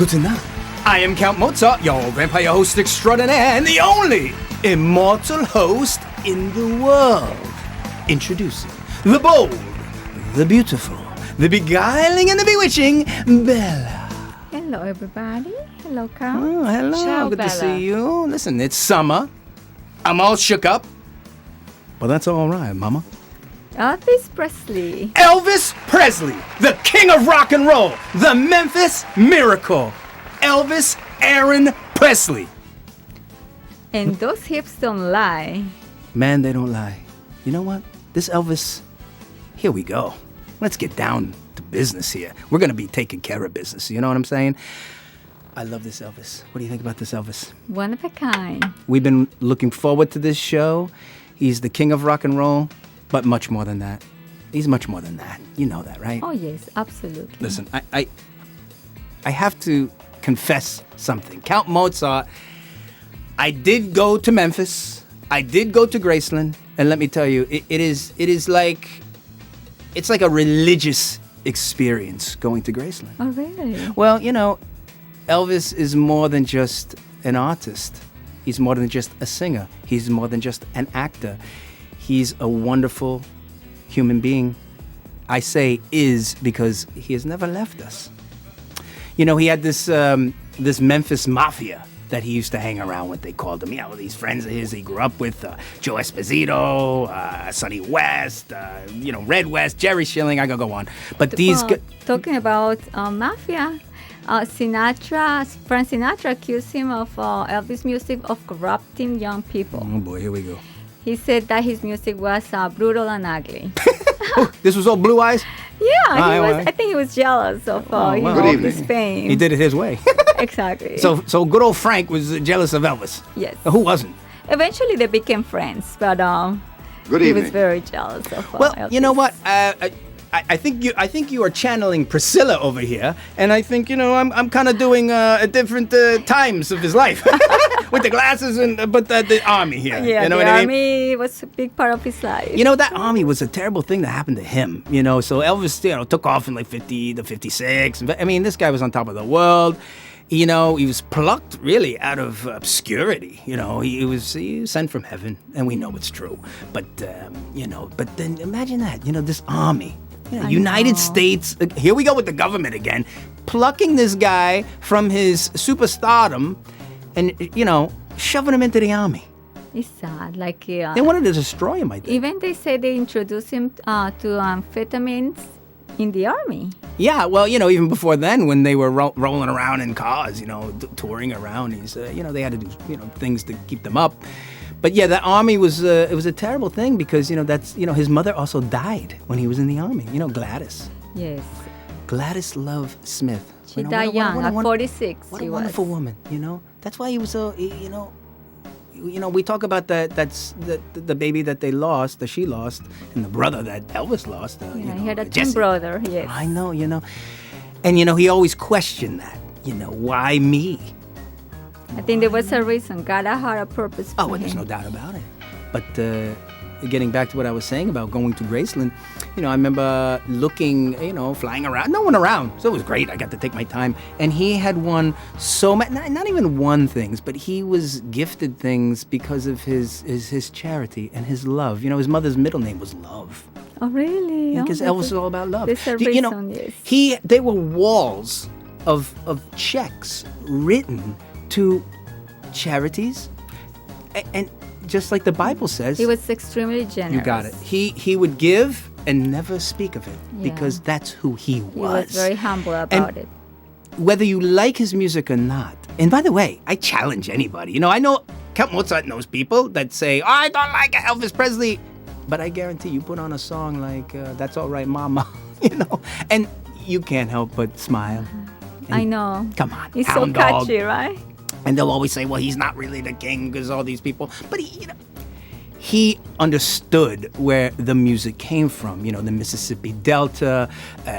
Guten Nacht. I am Count Mozart, your vampire host extraordinaire and the only immortal host in the world. Introducing the bold, the beautiful, the beguiling and the bewitching Bella. Hello, everybody. Hello, Count. Oh, hello. Ciao, Good Bella. to see you. Listen, it's summer. I'm all shook up. But that's all right, Mama. Elvis Presley. Elvis Presley, the king of rock and roll, the Memphis Miracle. Elvis Aaron Presley. And those hips don't lie. Man, they don't lie. You know what? This Elvis, here we go. Let's get down to business here. We're going to be taking care of business. You know what I'm saying? I love this Elvis. What do you think about this Elvis? One of a kind. We've been looking forward to this show. He's the king of rock and roll, but much more than that. He's much more than that. You know that, right? Oh, yes, absolutely. Listen, I have to confess something. Count Mozart, I did go to Memphis. I did go to Graceland. And let me tell you, it is like, it's like a religious experience going to Graceland. Oh, really? Well, you know, Elvis is more than just an artist. He's more than just a singer. He's more than just an actor. He's a wonderful human being. I say is because he has never left us. You know, he had this Memphis mafia that he used to hang around with. They called him, you know, these friends of his he grew up with, Joe Esposito, Sonny West, Red West, Jerry Schilling, I could go on. But these... Talking about mafia, Frank Sinatra accused him of Elvis' music of corrupting young people. Oh boy, here we go. He said that his music was brutal and ugly. This was all Blue Eyes? Yeah, I think he was jealous of his fame. He did it his way. Exactly. So good old Frank was jealous of Elvis. Yes. Who wasn't? Eventually they became friends, but he was very jealous of Elvis. You know what? I think you are channeling Priscilla over here, and I think I'm kind of doing different times of his life with the glasses but the army here. Yeah, you know the what I mean? army was a big part of his life. You know, that army was a terrible thing that happened to him. You know, so Elvis took off in like 50 to 56. I mean, this guy was on top of the world. You know, he was plucked really out of obscurity. You know, he was sent from heaven, and we know it's true. But but then imagine that. You know, this army. United States, here we go with the government again, plucking this guy from his superstardom and, shoving him into the army. It's sad. They wanted to destroy him, I think. Even they say they introduced him to amphetamines in the army. Yeah, well, even before then, when they were rolling around in cars, touring around, they had to do, things to keep them up. But yeah, the army was it was a terrible thing because that's his mother also died when he was in the army. Gladys. Yes. Gladys Love Smith. She died young at 46. What a wonderful woman. That's why he was so. We talk about that's the baby that she lost, and the brother that Elvis lost. He had a twin brother. Yes. I know. And he always questioned that. Why me? I think there was a reason. God had a purpose for him. There's no doubt about it. But getting back to what I was saying about going to Graceland, I remember looking, flying around. No one around. So it was great. I got to take my time. And he had won so much, not even won things, but he was gifted things because of his charity and his love. His mother's middle name was Love. Oh, really? Because Elvis is all about love. There's a reason, yes. There were walls of checks written to charities, and just like the Bible says, he was extremely generous. You got it. He would give and never speak of it because that's who he was. He was very humble about it. Whether you like his music or not, and by the way, I challenge anybody. I know Count Mozart knows people that say, I don't like Elvis Presley, but I guarantee you put on a song like That's All Right, Mama, and you can't help but smile. I know. Come on, he's so catchy, right? And they'll always say, well, he's not really the king because all these people. But he understood where the music came from. The Mississippi Delta,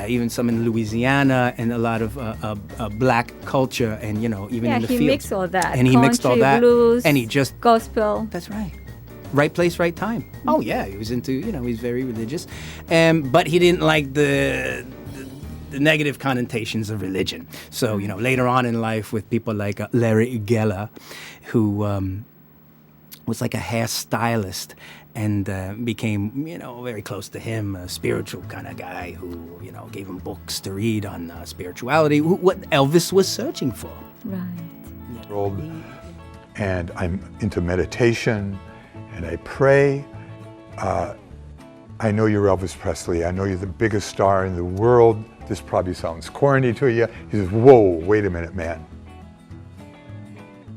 even some in Louisiana, and a lot of black culture, and even in the fields. Yeah, he mixed all that. And he mixed all that. Blues, and he just gospel. That's right. Right place, right time. Oh yeah, he was into. He's very religious, but he didn't like the the negative connotations of religion. So, later on in life with people like Larry Geller, who was like a hairstylist and became, very close to him, a spiritual kind of guy who, gave him books to read on spirituality, what Elvis was searching for. Right. And I'm into meditation, and I pray. I know you're Elvis Presley. I know you're the biggest star in the world. This probably sounds corny to you. He says, whoa, wait a minute, man.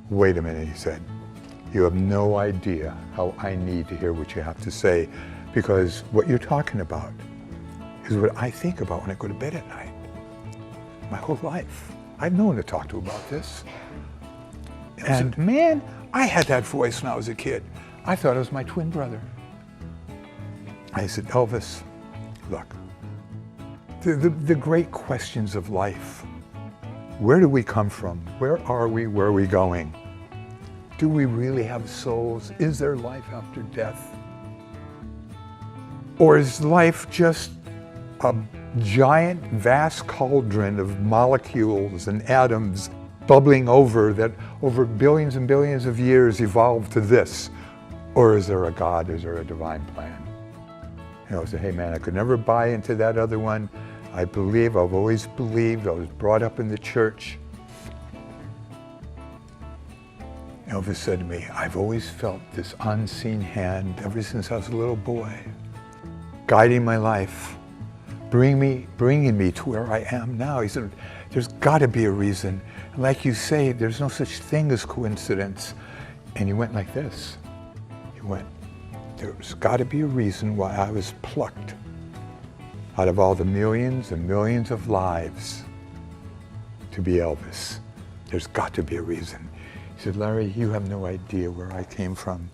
Wait a minute, he said. You have no idea how I need to hear what you have to say, because what you're talking about is what I think about when I go to bed at night. My whole life. I've no one to talk to about this. And man, I had that voice when I was a kid. I thought it was my twin brother. I said, Elvis, look, the great questions of life. Where do we come from? Where are we? Where are we going? Do we really have souls? Is there life after death? Or is life just a giant, vast cauldron of molecules and atoms bubbling over that over billions and billions of years evolved to this? Or is there a God? Is there a divine plan? I said, hey man, I could never buy into that other one. I've always believed, I was brought up in the church. Elvis said to me, I've always felt this unseen hand ever since I was a little boy, guiding my life, bringing me to where I am now. He said, there's got to be a reason. And like you say, there's no such thing as coincidence. And he went like this. He went, there's got to be a reason why I was plucked out of all the millions and millions of lives to be Elvis. There's got to be a reason. He said, Larry, you have no idea where I came from.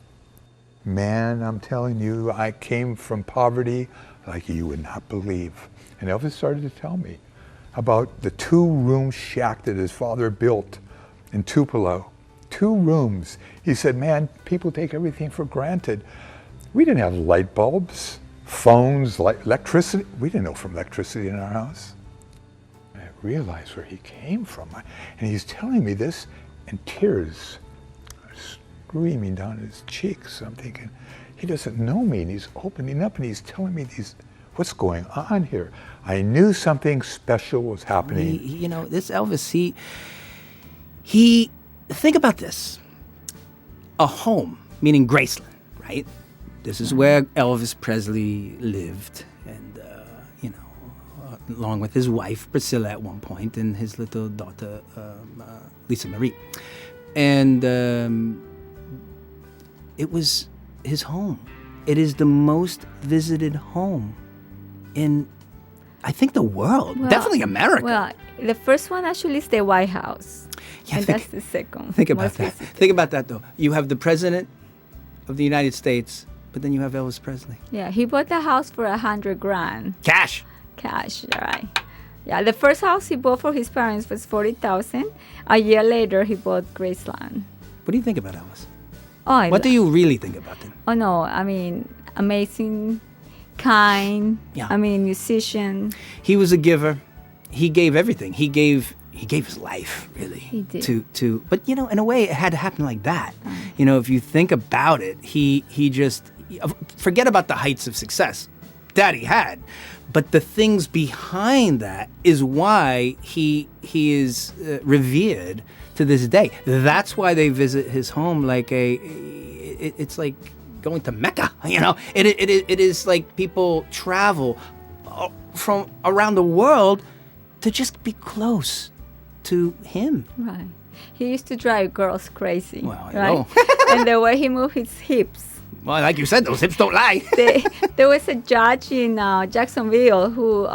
Man, I'm telling you, I came from poverty like you would not believe. And Elvis started to tell me about the 2-room shack that his father built in Tupelo. 2 rooms. He said, man, people take everything for granted. We didn't have light bulbs, phones, electricity. We didn't know from electricity in our house. I realized where he came from. And he's telling me this, and tears are streaming down his cheeks. I'm thinking, he doesn't know me, and he's opening up, and he's telling me what's going on here. I knew something special was happening. This Elvis, he think about this. A home, meaning Graceland, right? This is where Elvis Presley lived, and along with his wife Priscilla at one point, and his little daughter Lisa Marie, and it was his home. It is the most visited home in, I think, the world. Well, definitely America. Well, the first one actually is the White House, and that's the second. Think about that. Think about that, though. You have the President of the United States, but then you have Elvis Presley. Yeah, he bought the house for $100,000. Cash, right? Yeah, the first house he bought for his parents was $40,000. A year later, he bought Graceland. What do you think about Elvis? What do you really think about him? Oh no, I mean, amazing, kind. Yeah. I mean, musician. He was a giver. He gave everything. He gave his life, really. He did. To but in a way it had to happen like that. If you think about it, he just forget about the heights of success that he had, but the things behind that is why he is revered to this day. That's why they visit his home like it's like going to Mecca. It is like people travel from around the world to just be close to him. Right. He used to drive girls crazy. Well, I right? know. And the way he moved his hips. Well, like you said, those hips don't lie. There was a judge in Jacksonville who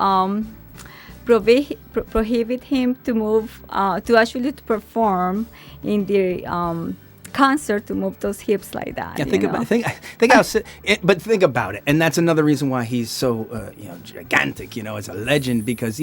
prohibited him to move, to perform in the concert, to move those hips like that. Yeah, but think about it, and that's another reason why he's so gigantic. As a legend, because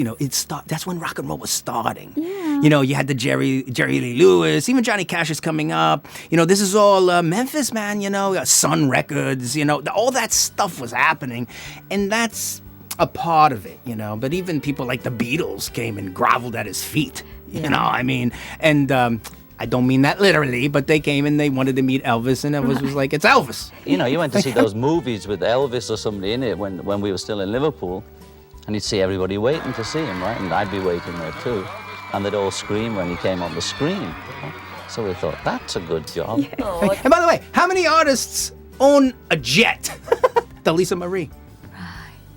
that's when rock and roll was starting. Yeah. You had the Jerry Lee Lewis, even Johnny Cash is coming up. This is all Memphis, man. Sun Records. All that stuff was happening, and that's a part of it, you know. But even people like the Beatles came and groveled at his feet, you know. I mean, and I don't mean that literally, but they came and they wanted to meet Elvis, and Elvis was like, "It's Elvis." You know, you went to see those movies with Elvis or somebody in it when we were still in Liverpool, and you'd see everybody waiting to see him, right? And I'd be waiting there too, and they'd all scream when he came on the screen. You know? So we thought, that's a good job. Yeah. And by the way, how many artists own a jet? The Lisa Marie.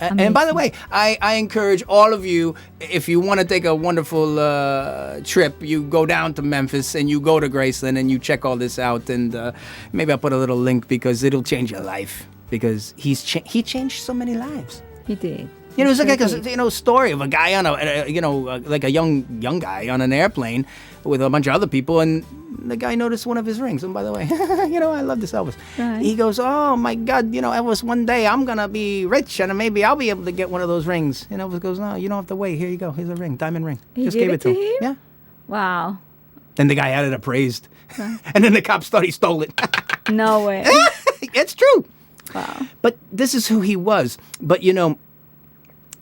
And by the way, I encourage all of you, if you want to take a wonderful trip, you go down to Memphis and you go to Graceland and you check all this out. And maybe I'll put a little link because it'll change your life. Because he changed so many lives. He did. You know, it's like a story of a guy on like a young guy on an airplane with a bunch of other people, and the guy noticed one of his rings. And by the way, you know, I love this Elvis. Right. He goes, "Oh my God, you know, Elvis, one day I'm gonna be rich and maybe I'll be able to get one of those rings." And Elvis goes, "No, you don't have to wait. Here you go. Here's a ring, diamond ring." He Just gave gave it to him? Yeah. Wow. Then the guy had it appraised, and then the cops thought he stole it. No way. It's true. Wow. But this is who he was. But you know,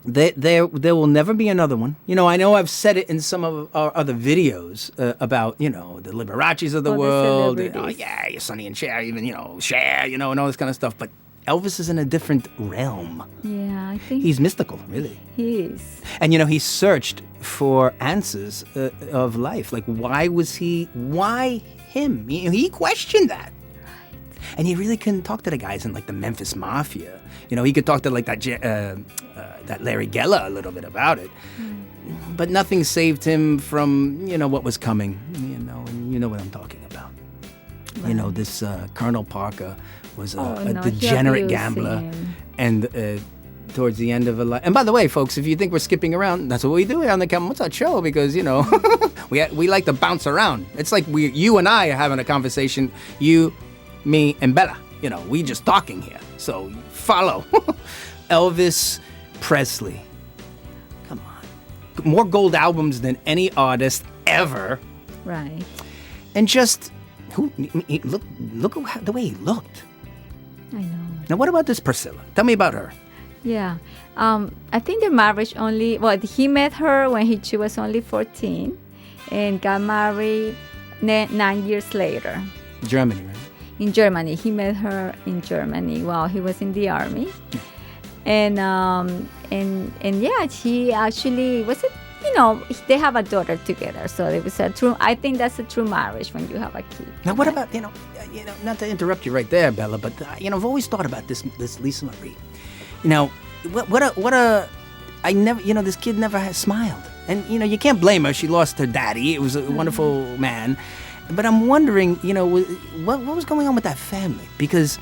there will never be another one. You know, I know I've said it in some of our other videos about, you know, the Liberace's of the world. Your Sonny and Cher, even, you know, Cher, you know, and all this kind of stuff. But Elvis is in a different realm. Yeah, I think He's mystical, really. he is. And, you know, he searched for answers of life. Like, why him? He questioned that. And he really couldn't talk to the guys in, like, the Memphis Mafia. You know, he could talk to, like, that Larry Geller a little bit about it. But nothing saved him from, you know, what was coming. You know, and you know what I'm talking about. Right. You know, this Colonel Parker was a degenerate gambler. And towards the end of a life. And by the way, folks, if you think we're skipping around, that's what we do here on the Kevin Mozart Show, because, you know, we like to bounce around. It's like you and I are having a conversation, you, me, and Bela. You know, we just talking here. So follow. Elvis Presley. Come on. More gold albums than any artist ever. Right. And just, look at the way he looked. I know. Now, what about this Priscilla? Tell me about her. Yeah. I think the marriage he met her when she was only 14 and got married 9 years later. Germany, right? In Germany. He met her in Germany while he was in the army. And yeah, she actually they have a daughter together. So it was I think that's a true marriage when you have a kid. Now, what about, you know, not to interrupt you right there, Bela, but, you know, I've always thought about this Lisa Marie. You know, this kid never has smiled. And, you know, you can't blame her. She lost her daddy. It was a wonderful man. But I'm wondering, you know, what was going on with that family? Because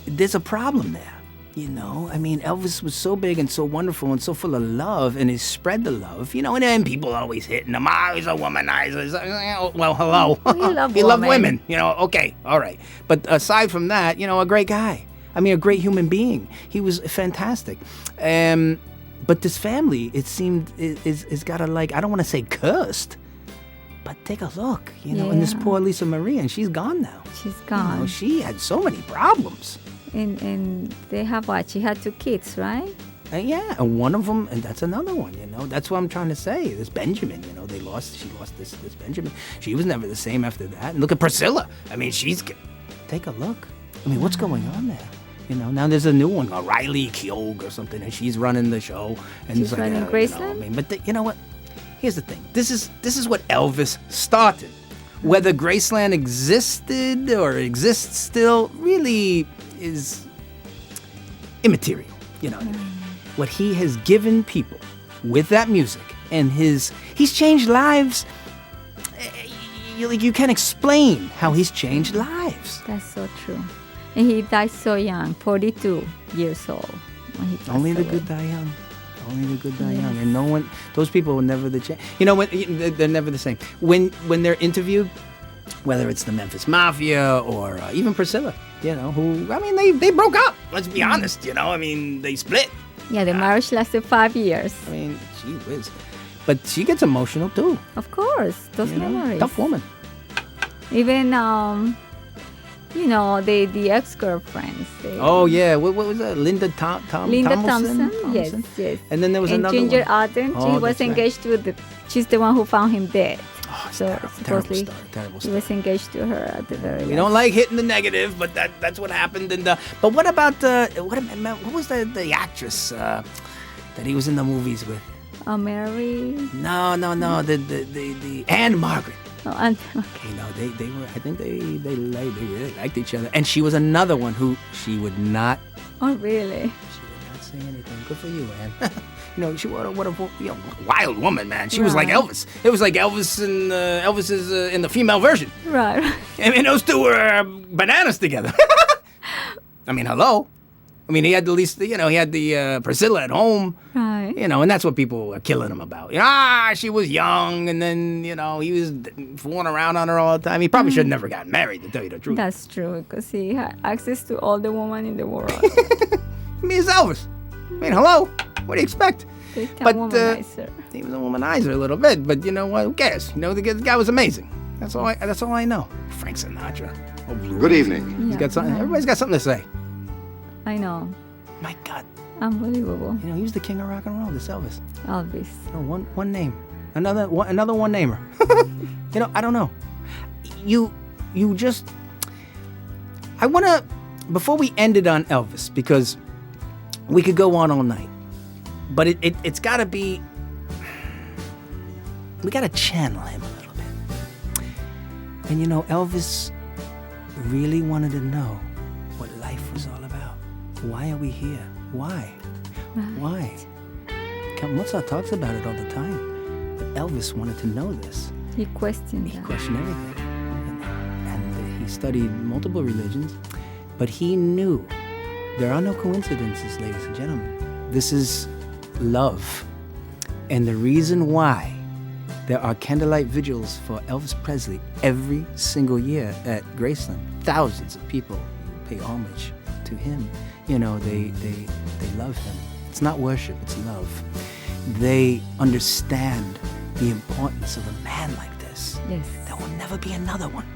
there's a problem there, you know? I mean, Elvis was so big and so wonderful and so full of love, and he spread the love, you know? And then people always hitting him, he's a womanizer. Well, hello. He loved women, you know? Okay, all right. But aside from that, you know, a great guy. I mean, a great human being. He was fantastic. But this family, it seemed, is got I don't want to say cursed, but take a look, you know, and this poor Lisa Marie, and she's gone now. She's gone. You know, she had so many problems. And they have She had 2 kids, right? Yeah, and one of them, and that's another one, you know. That's what I'm trying to say. This Benjamin, you know, she lost this Benjamin. She was never the same after that. And look at Priscilla. I mean, take a look. I mean, what's going on there? You know, now there's a new one, Riley Keough or something, and she's running the show. And she's running Graceland? You know, I mean, but you know what? Here's the thing. This is what Elvis started. Whether Graceland existed or exists still really is immaterial. You know what I mean? What he has given people with that music and he's changed lives. You can't explain how he's changed lives. That's so true. And he died so young, 42 years old. When he passed Only the away. good die young. Only the good die young. And no one, those people were never the same. You know, they're never the same. When they're interviewed, whether it's the Memphis Mafia or even Priscilla, you know, who, I mean, they broke up. Let's be honest, you know. I mean, they split. Yeah, the marriage lasted 5 years. I mean, gee whiz. But she gets emotional, too. Of course, those memories. Tough woman. Even the ex-girlfriends. Oh yeah, what was that? Linda Thompson. Yes. And then there was and another Ginger one. Alden. Oh, She was that's right. engaged to she's the one who found him dead. Oh, it's So terrible supposedly story. Terrible he story. was engaged to her at the very We last. don't like hitting the negative, but that's what happened. And but what about what was the actress that he was in the movies with? Mary. No, the Anne Margaret. Oh, and okay. They were. I think they really liked each other. And she was another one who she would not Oh, really? say anything. Good for you, Anne. She what a wild woman, man. She was like Right. Elvis. It was like Elvis and Elvis is in the female version. Right. I mean, those two were bananas together. I mean, hello. I mean, he had he had the Priscilla at home. Right. And that's what people were killing him about. She was young, and then, he was fooling around on her all the time. He probably should have never gotten married, to tell you the truth. That's true, because he had access to all the women in the world. I mean, it's Elvis. I mean, hello. What do you expect? Big time But, womanizer. He was a womanizer a little bit, but you know what? Who cares? The guy was amazing. That's all I know. Frank Sinatra. Oh, Blue. Good evening. He's got something. Everybody's got something to say. I know. My God. Unbelievable. He was the king of rock and roll. This Elvis. Elvis. One name. Another one namer. I don't know. You just. I want to, before we end it on Elvis, because we could go on all night, but it's got to be. We got to channel him a little bit. And Elvis really wanted to know what life was all about. Why are we here? Why? Right. Why? Mozart talks about it all the time. But Elvis wanted to know this. He questioned He that. questioned everything. And he studied multiple religions, but he knew there are no coincidences, ladies and gentlemen. This is love. And the reason why there are candlelight vigils for Elvis Presley every single year at Graceland, thousands of people pay homage to him. They love him. It's not worship, it's love. They understand the importance of a man like this. Yes. There will never be another one.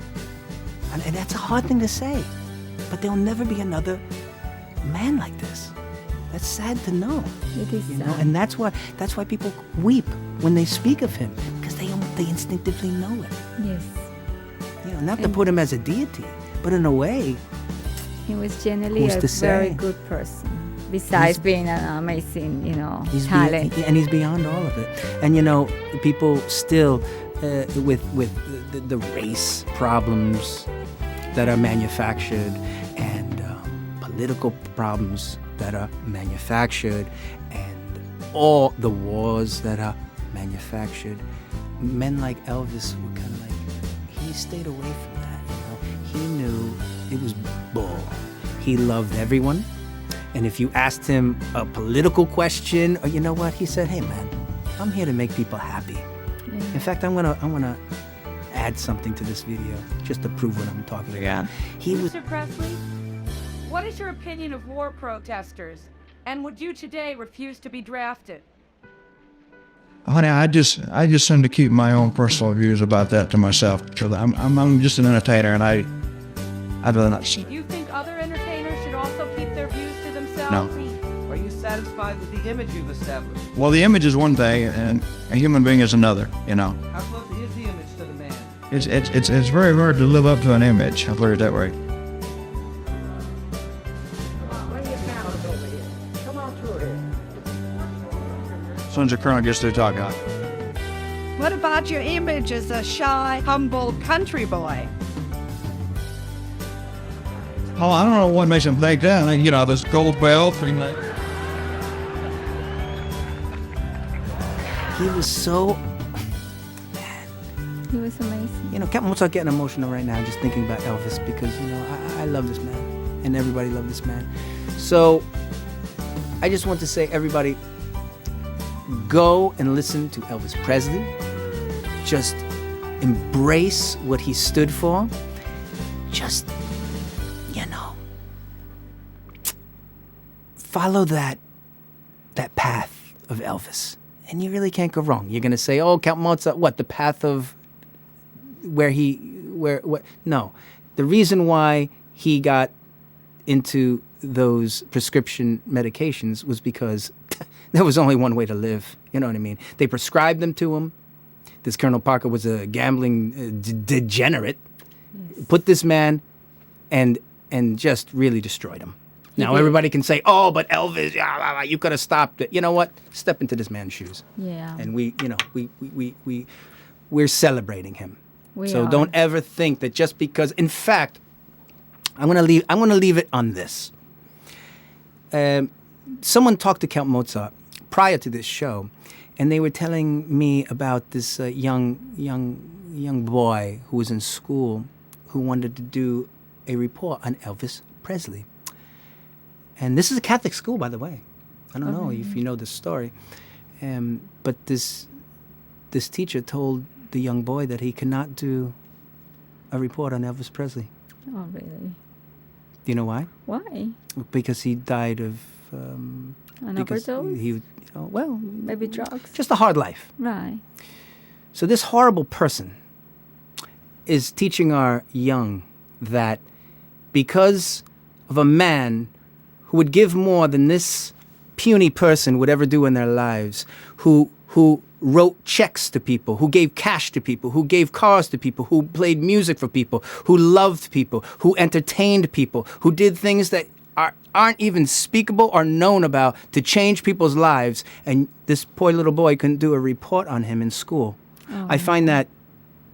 And that's a hard thing to say, but there will never be another man like this. That's sad to know. It is sad. And that's why people weep when they speak of him, because they instinctively know it. Yes. Not to put him as a deity, but in a way, He was generally Who's a to very say? good person, besides being an amazing, he's talent. and he's beyond all of it. And people still with the race problems that are manufactured and political problems that are manufactured and all the wars that are manufactured. Men like Elvis were kind of like, he stayed away from that. He knew it was bull. He loved everyone. And if you asked him a political question, or what, he said, "Hey man, I'm here to make people happy." Yeah. In fact, I'm gonna add something to this video just to prove what I'm talking about. He was Mr. Presley, what is your opinion of war protesters? And would you today refuse to be drafted? Honey, I just seem to keep my own personal views about that to myself, because I'm just an entertainer, and I'd rather not say. Do you think other entertainers should also keep their views to themselves? No. Are you satisfied with the image you've established? Well, the image is one thing, and a human being is another. How close is the image to the man? It's very hard to live up to an image. I'll put it that way. As soon as the colonel gets through talking, What about your image as a shy, humble country boy? oh, I don't know what makes him think that. This gold belt thing. he was so. He was amazing. Captain Mozart getting emotional right now just thinking about Elvis, because I love this man and everybody loved this man. So I just want to say, everybody, go and listen to Elvis Presley. Just embrace what he stood for. Just, follow that path of Elvis, and you really can't go wrong. You're gonna say, "Oh, Count Mozart, what? The path of what? No, the reason why he got into those prescription medications was because there was only one way to live. You know what I mean? They prescribed them to him. This Colonel Parker was a gambling degenerate. Put this man and just really destroyed him. Now everybody can say, "Oh, but Elvis, you could have stopped it." You know what? Step into this man's shoes. Yeah. And we're celebrating him. So don't ever think that just because. In fact, I'm gonna leave it on this. Someone talked to Count Mozart prior to this show, and they were telling me about this young boy who was in school who wanted to do a report on Elvis Presley. And this is a Catholic school, by the way. I don't know if you know this story. But this teacher told the young boy that he cannot do a report on Elvis Presley. Oh, really? Do you know why? Why? Because he died of... An overdose? Maybe drugs? Just a hard life. Right. So this horrible person is teaching our young that because of a man who would give more than this puny person would ever do in their lives, who wrote checks to people, who gave cash to people, who gave cars to people, who played music for people, who loved people, who entertained people, who did things that aren't even speakable or known about to change people's lives, and this poor little boy couldn't do a report on him in school. Oh. I find that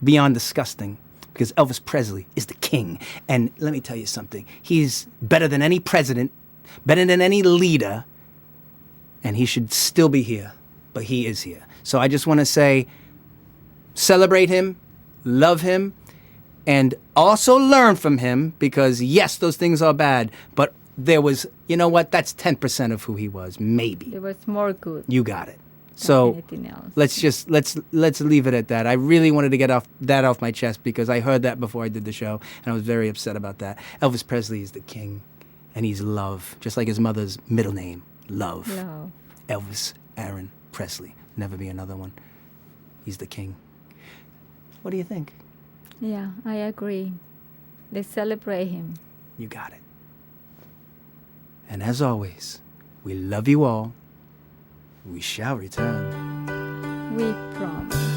beyond disgusting, because Elvis Presley is the king. And let me tell you something. He's better than any president, better than any leader, and he should still be here. But he is here. So I just want to say, celebrate him, love him, and also learn from him, because yes, those things are bad, but there was, you know what, that's 10% of who he was, maybe. There was more good. You got it. So let's leave it at that. I really wanted to get that off my chest, because I heard that before I did the show, and I was very upset about that. Elvis Presley is the king, and he's Love, just like his mother's middle name, Love. Elvis Aaron Presley. Never be another one. He's the king. What do you think? Yeah, I agree. Let's celebrate him. You got it. And as always, we love you all. We shall return. We promise.